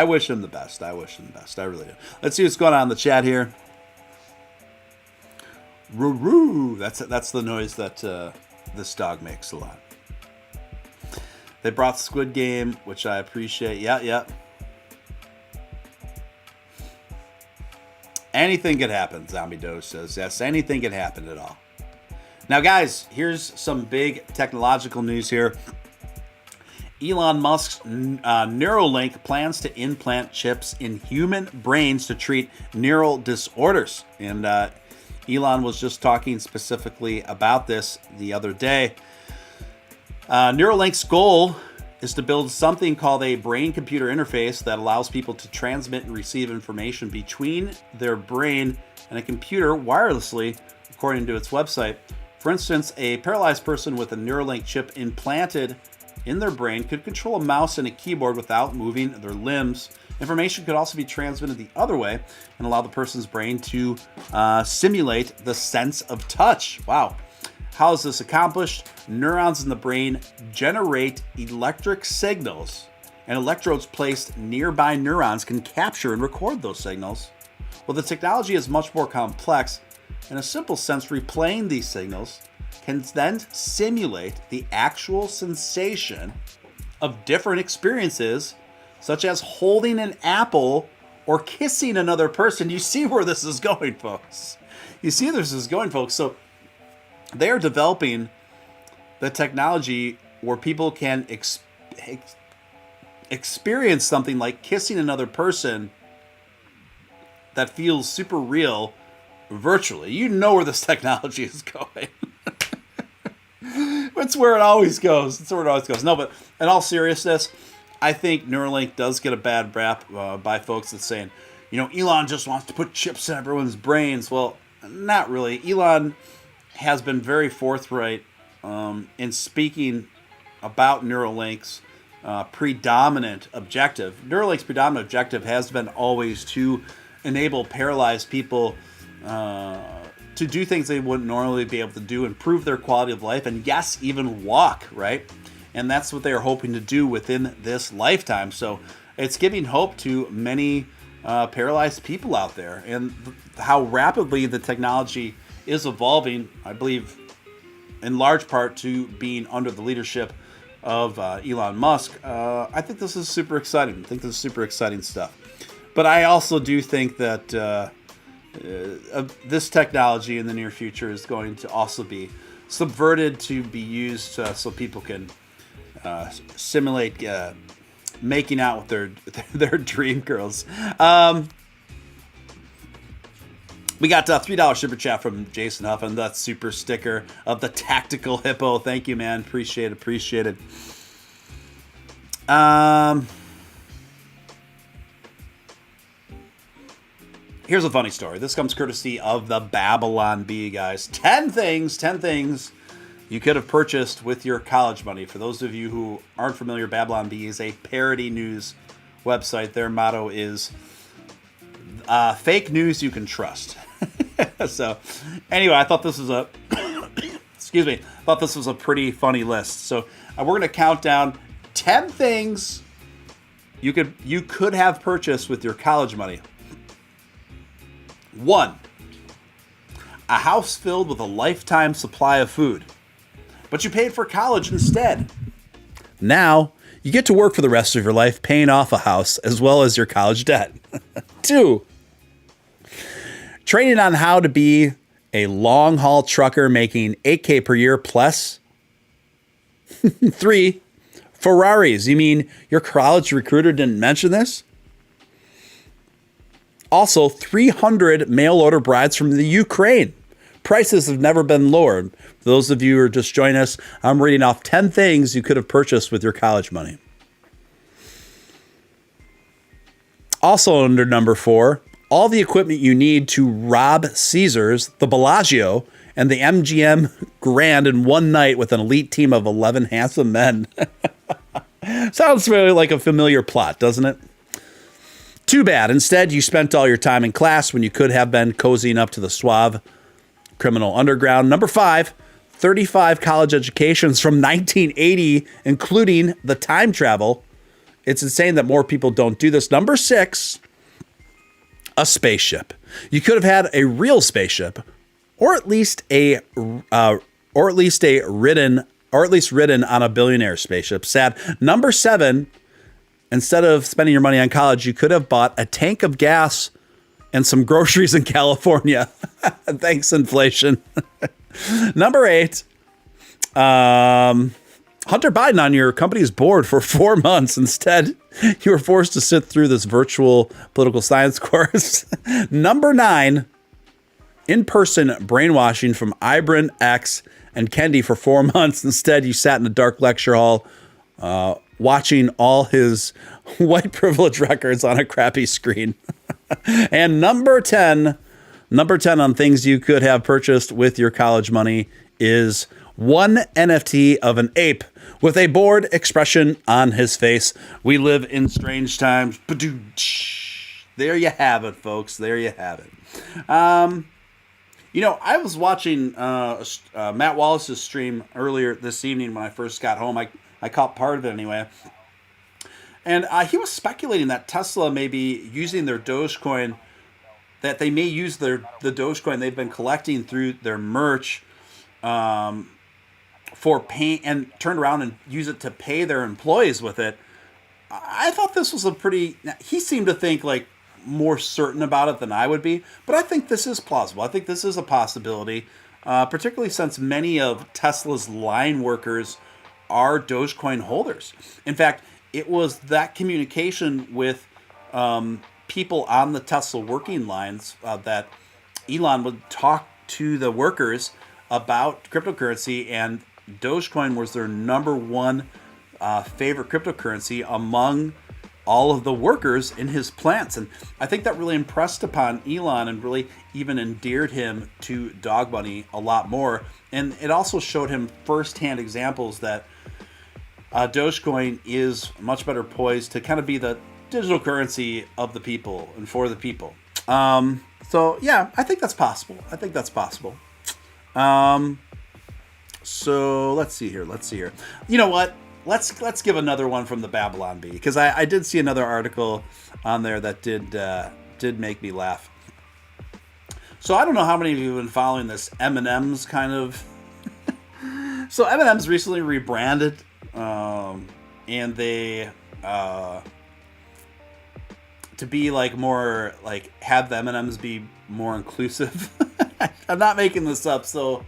wish him the best. I really do. Let's see what's going on in the chat here. Roo-roo. That's the noise that this dog makes a lot. They brought Squid Game, which I appreciate. Yeah. Anything could happen, Zombie Doge says. Yes, anything could happen at all. Now, guys, here's some big technological news here. Elon Musk's Neuralink plans to implant chips in human brains to treat neural disorders. And Elon was just talking specifically about this the other day. Neuralink's goal is to build something called a brain-computer interface that allows people to transmit and receive information between their brain and a computer wirelessly, according to its website. For instance, a paralyzed person with a Neuralink chip implanted in their brain could control a mouse and a keyboard without moving their limbs. Information could also be transmitted the other way and allow the person's brain to simulate the sense of touch. Wow. How is this accomplished? Neurons in the brain generate electric signals, and electrodes placed nearby neurons can capture and record those signals. Well, the technology is much more complex. In a simple sense, replaying these signals can then simulate the actual sensation of different experiences, such as holding an apple or kissing another person. You see where this is going, folks. So they are developing the technology where people can experience something like kissing another person that feels super real virtually. You know where this technology is going. It's where it always goes. It's where it always goes. No, but in all seriousness, I think Neuralink does get a bad rap by folks that's saying, Elon just wants to put chips in everyone's brains. Well, not really. Elon has been very forthright in speaking about Neuralink's predominant objective. Neuralink's predominant objective has been always to enable paralyzed people to do things they wouldn't normally be able to do, improve their quality of life, and yes, even walk, right? And that's what they are hoping to do within this lifetime. So it's giving hope to many paralyzed people out there. And how rapidly the technology is evolving, I believe, in large part to being under the leadership of Elon Musk, I think this is super exciting. I think this is super exciting stuff. But I also do think that this technology in the near future is going to also be subverted to be used so people can simulate making out with their dream girls. We got a $3 super chat from Jason Huff and that super sticker of the tactical hippo. Thank you, man. Appreciate it. Here's a funny story. This comes courtesy of the Babylon Bee, guys. 10 things you could have purchased with your college money. For those of you who aren't familiar, Babylon Bee is a parody news website. Their motto is fake news you can trust. So anyway, I thought this was a excuse me. I thought this was a pretty funny list. So we're going to count down 10 things you could have purchased with your college money. 1, a house filled with a lifetime supply of food, but you paid for college instead. Now, you get to work for the rest of your life paying off a house as well as your college debt. 2, training on how to be a long-haul trucker making $8,000 per year plus. 3, Ferraris. You mean your college recruiter didn't mention this? Also, 300 mail-order brides from the Ukraine. Prices have never been lower. For those of you who are just joining us, I'm reading off 10 things you could have purchased with your college money. Also under number 4, all the equipment you need to rob Caesars, the Bellagio, and the MGM Grand in one night with an elite team of 11 handsome men. Sounds very like a familiar plot, doesn't it? Too bad. Instead, you spent all your time in class when you could have been cozying up to the suave criminal underground. Number 5, 35 college educations from 1980, including the time travel. It's insane that more people don't do this. Number 6, a spaceship. You could have had a real spaceship, or at least ridden on a billionaire spaceship. Sad. Number 7. Instead of spending your money on college, you could have bought a tank of gas and some groceries in California. Thanks, inflation. Number 8, Hunter Biden on your company's board for 4 months. Instead, you were forced to sit through this virtual political science course. Number 9, in-person brainwashing from Ibram X and Kendi for 4 months. Instead, you sat in a dark lecture hall watching all his white privilege records on a crappy screen. And number 10 on things you could have purchased with your college money is one NFT of an ape with a bored expression on his face. We live in strange times. There you have it, folks. There you have it. I was watching Matt Wallace's stream earlier this evening when I first got home. I caught part of it anyway. And he was speculating that Tesla may be using their Dogecoin, that they may use the Dogecoin they've been collecting through their merch for pay, and turn around and use it to pay their employees with it. I thought this was he seemed to think like more certain about it than I would be, but I think this is plausible. I think this is a possibility, particularly since many of Tesla's line workers are Dogecoin holders. In fact, it was that communication with people on the Tesla working lines that Elon would talk to the workers about cryptocurrency, and Dogecoin was their number one favorite cryptocurrency among all of the workers in his plants. And I think that really impressed upon Elon and really even endeared him to Dog Bunny a lot more. And it also showed him firsthand examples that Dogecoin is much better poised to kind of be the digital currency of the people and for the people. So yeah, I think that's possible. So let's see here. You know what? Let's give another one from the Babylon Bee, because I did see another article on there that did make me laugh. So I don't know how many of you have been following this M&M's kind of. So M&M's recently rebranded, and they to be like more like have the M&M's be more inclusive. I'm not making this up. So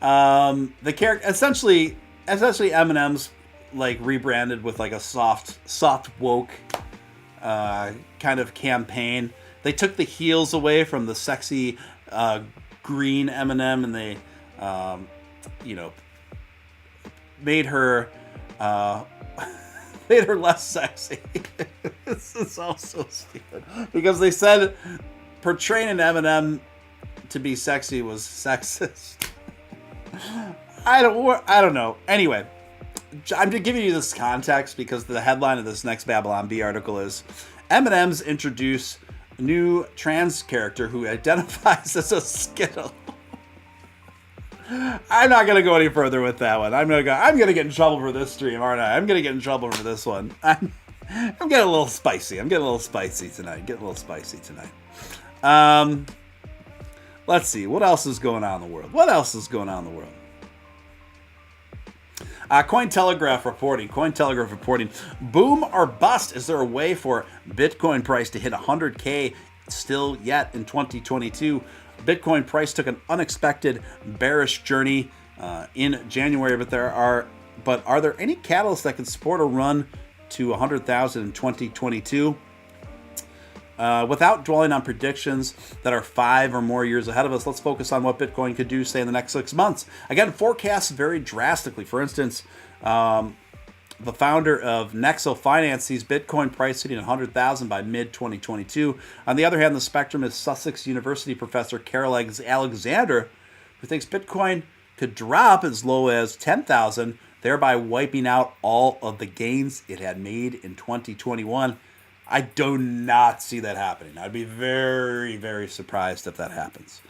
the character essentially M&M's like rebranded with like a soft woke kind of campaign. They took the heels away from the sexy green M&M, and they made her less sexy. This is all so stupid, because they said portraying an M&M to be sexy was sexist. I don't know. Anyway, I'm just giving you this context because the headline of this next Babylon Bee article is M&M's introduce new trans character who identifies as a Skittle. I'm not gonna go any further with that one. I'm gonna get in trouble for this stream, aren't I? I'm gonna get in trouble for this one. I'm getting a little spicy. tonight. Let's see. What else is going on in the world? Cointelegraph reporting. Boom or bust. Is there a way for Bitcoin price to hit 100K still yet in 2022? Bitcoin price took an unexpected bearish journey in January, but are there any catalysts that can support a run to 100,000 in 2022? Without dwelling on predictions that are 5 or more years ahead of us, let's focus on what Bitcoin could do, say, in the next 6 months. Again, forecasts vary drastically. For instance, the founder of Nexo Finance sees Bitcoin price hitting 100,000 by mid-2022. On the other hand, the spectrum is Sussex University professor Carol Alexander, who thinks Bitcoin could drop as low as 10,000, thereby wiping out all of the gains it had made in 2021. I do not see that happening. I'd be very, very surprised if that happens.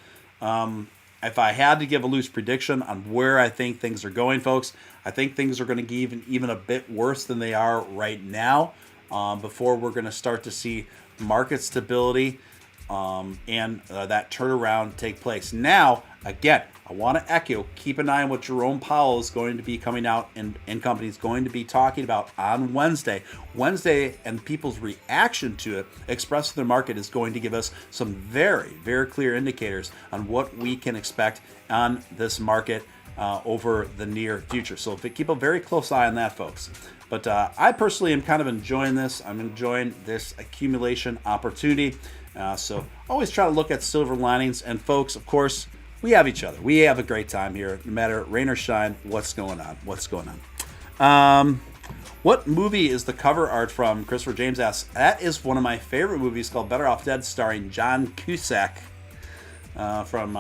If I had to give a loose prediction on where I think things are going, folks, I think things are going to get even a bit worse than they are right now before we're going to start to see market stability and that turnaround take place. Now, again, I want to echo, keep an eye on what Jerome Powell is going to be coming out and company is going to be talking about on Wednesday. Wednesday, and people's reaction to it expressed in the market is going to give us some very, very clear indicators on what we can expect on this market over the near future. So keep a very close eye on that, folks. But I personally am kind of enjoying this. I'm enjoying this accumulation opportunity. So always try to look at silver linings. And folks, of course, we have each other. We have a great time here, no matter rain or shine. What's going on? What movie is the cover art from? Christopher James asks. That is one of my favorite movies called Better Off Dead, starring John Cusack from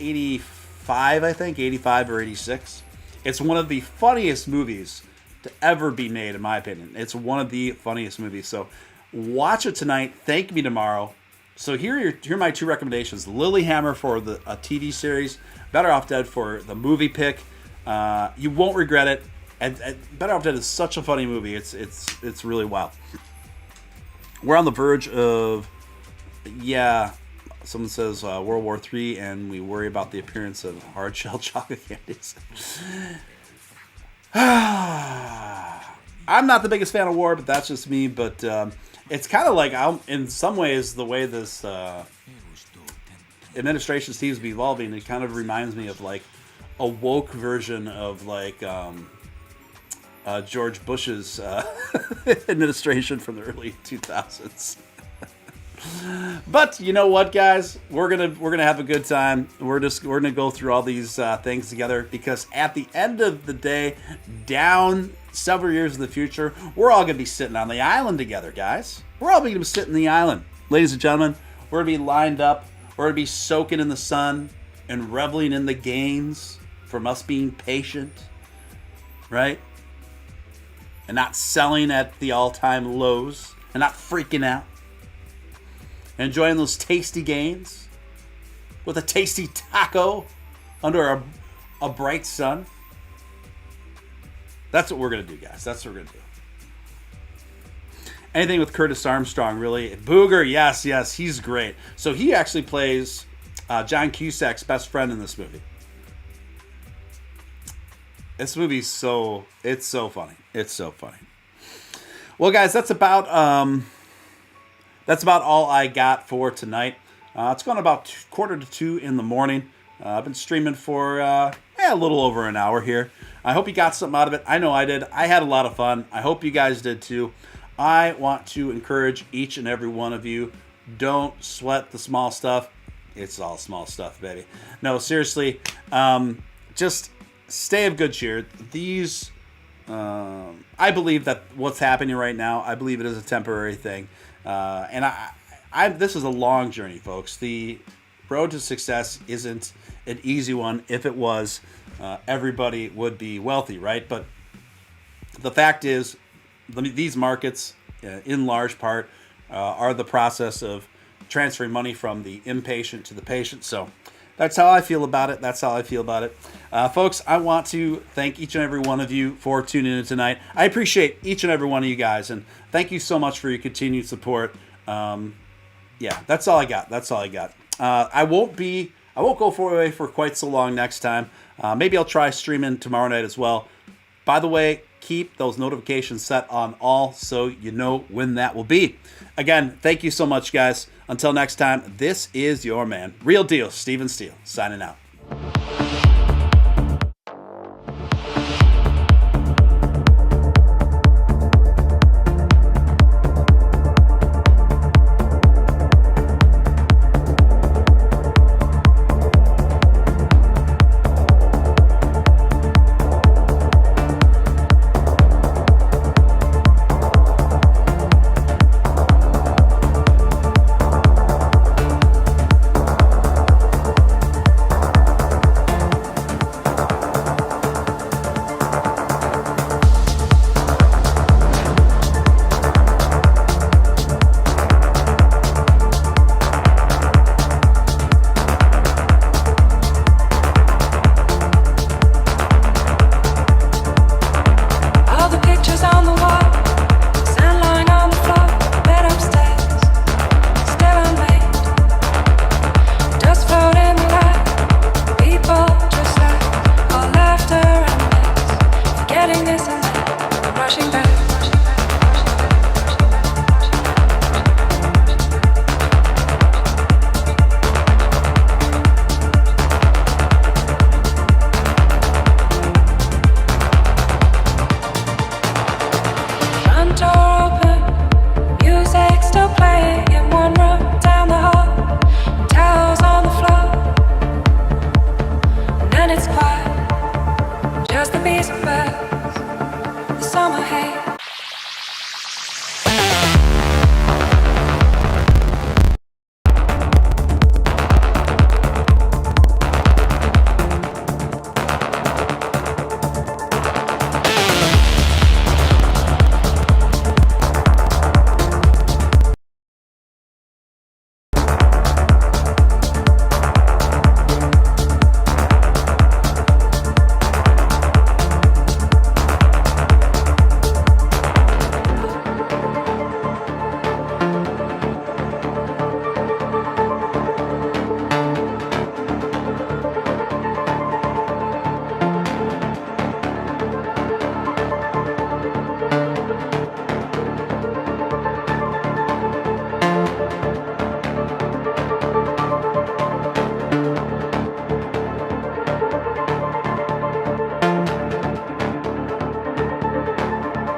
85, I think, 85 or 86. It's one of the funniest movies to ever be made, in my opinion. It's one of the funniest movies. So watch it tonight. Thank me tomorrow. So here are my two recommendations: Lilyhammer for a TV series, Better Off Dead for the movie pick. You won't regret it. And Better Off Dead is such a funny movie. It's really wild. We're on the verge of, someone says World War III, and we worry about the appearance of hard shell chocolate candies. I'm not the biggest fan of war, but that's just me. But it's kind of like, in some ways, the way this administration seems to be evolving, it kind of reminds me of like a woke version of like George Bush's administration from the early 2000s. But you know what, guys? We're gonna have a good time. We're gonna go through all these things together, because at the end of the day, down several years in the future, we're all gonna be sitting on the island together, guys. We're all gonna be sitting on the island, ladies and gentlemen. We're gonna be lined up. We're gonna be soaking in the sun and reveling in the gains from us being patient, right? And not selling at the all-time lows, and not freaking out. Enjoying those tasty gains with a tasty taco under a bright sun. That's what we're going to do, guys. That's what we're going to do. Anything with Curtis Armstrong, really. Booger, yes, he's great. So he actually plays John Cusack's best friend in this movie. This movie's it's so funny. It's so funny. Well, guys, that's about all I got for tonight. It's gone about 1:45 in the morning. I've been streaming for a little over an hour here. I hope you got something out of it. I know I did. I had a lot of fun. I hope you guys did too. I want to encourage each and every one of you, don't sweat the small stuff. It's all small stuff, baby. No, seriously, just stay of good cheer. I believe that what's happening right now, I believe it is a temporary thing. And this is a long journey, folks. The road to success isn't an easy one. If it was, everybody would be wealthy, right? But the fact is, these markets, in large part, are the process of transferring money from the impatient to the patient. So that's how I feel about it. Folks, I want to thank each and every one of you for tuning in tonight. I appreciate each and every one of you guys, and thank you so much for your continued support. That's all I got. I won't go away for quite so long next time. Maybe I'll try streaming tomorrow night as well. By the way, keep those notifications set on all so you know when that will be. Again, thank you so much, guys. Until next time, this is your man, Real Deal, Steven Steele, signing out. Just the bees and birds, the summer hay.